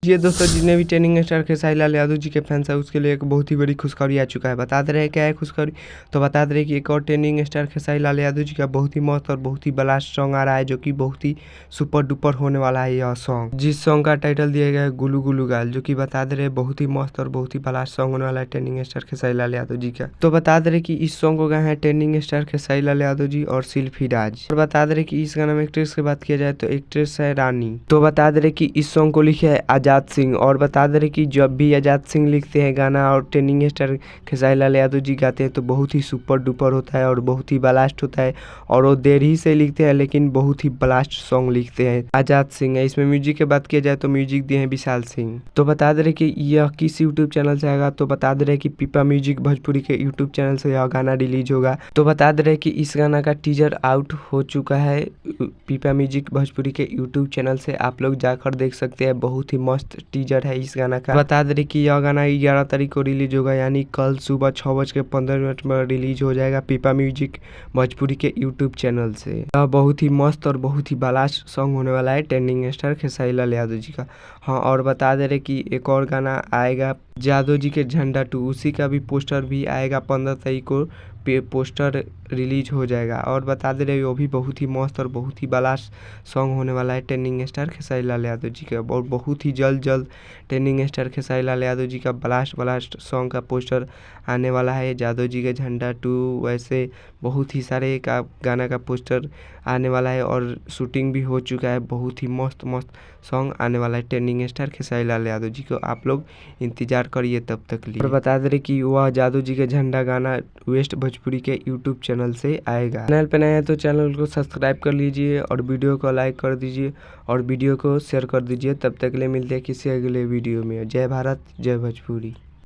ये दोस्तों जितने भी ट्रेनिंग स्टार खेसारी लाल यादव जी के फैंस है उसके लिए एक बहुत ही बड़ी खुशखबरी आ चुका है। बता दे रहे हैं क्या है खुशखबरी, तो बता दे रहे हैं कि एक और ट्रेनिंग स्टार खेसारी लाल यादव जी का बहुत ही मस्त और बहुत ही ब्लास्ट सॉन्ग आ रहा है, जो कि बहुत ही सुपर डुपर होने वाला है यह सॉन्ग, जिस सॉन्ग का टाइटल दिया गया है गुलू गुलू गाल, जो कि बता दे रहे हैं बहुत ही मस्त और बहुत ही ब्लास्ट सॉन्ग होने वाला है ट्रेनिंग स्टार खेसारी लाल यादव जी का। तो बता दे रहे कि इस सॉन्ग को गाए हैं ट्रेनिंग स्टार खेसारी लाल यादव जी और शिल्पी राज। और बता दे रहे कि इस गाना में एक्ट्रेस की बात किया जाए तो एक्ट्रेस है रानी। तो बता दे रहे कि इस सॉन्ग को लिखे है आजाद सिंह। और बता दे रहे कि जब भी आजाद सिंह लिखते हैं गाना और ट्रेनिंग स्टार खेसारी लाल यादव जी गाते हैं तो बहुत ही सुपर डुपर होता है और बहुत ही ब्लास्ट होता है। और वो देर ही से लिखते हैं लेकिन बहुत ही ब्लास्ट सॉन्ग लिखते हैं आजाद सिंह है। इसमें म्यूजिक की बात किया जाए तो म्यूजिक दिए हैं विशाल सिंह। तो बता दे रहे कि यह किस यूट्यूब चैनल से आएगा, तो बता दे रहे कि पीपा म्यूजिक भोजपुरी के यूट्यूब चैनल से यह गाना रिलीज होगा। तो बता दे रहे कि इस गाना का टीजर आउट हो चुका है पीपा म्यूजिक भोजपुरी के यूट्यूब चैनल से, आप लोग जाकर देख सकते हैं। बहुत ही मस्त टीजर है इस गाना का। बता दे रहे कि यह गाना 11 तारीख को रिलीज होगा, यानी कल सुबह 6:15 में रिलीज हो जाएगा पीपा म्यूजिक भोजपुरी के यूट्यूब चैनल से। यह बहुत ही मस्त और बहुत ही ब्लास्ट सॉन्ग होने वाला है ट्रेंडिंग स्टार खेसारी लाल यादव जी का। हाँ, और बता दे रहे कि एक और गाना आएगा यादव जी के झंडा 2, उसी का भी पोस्टर भी आएगा 15 तारीख को पोस्टर रिलीज हो जाएगा। और बता दे रहे वो भी बहुत ही मस्त और बहुत ही ब्लास्ट सॉन्ग होने वाला है ट्रेंडिंग स्टार खेसारी लाल यादव जी का। और बहुत ही जल्द ट्रेंडिंग स्टार खेसारी लाल यादव जी का ब्लास्ट सॉन्ग का पोस्टर आने वाला है। यादव जी का झंडा 2 वैसे बहुत ही सारे का गाना का पोस्टर आने वाला है और शूटिंग भी हो चुका है। बहुत ही मस्त सॉन्ग आने वाला है ट्रेंडिंग स्टार खेसारी लाल यादव जी को, आप लोग इंतजार करिए तब तक लिए। और बता दे रहे कि वह यादव जी का झंडा गाना वेस्ट भोजपुरी के यूट्यूब चैनल से आएगा। चैनल पे नए हैं तो चैनल को सब्सक्राइब कर लीजिए और वीडियो को लाइक कर दीजिए और वीडियो को शेयर कर दीजिए। तब तक के लिए मिलते हैं किसी अगले वीडियो में। जय भारत, जय भोजपुरी।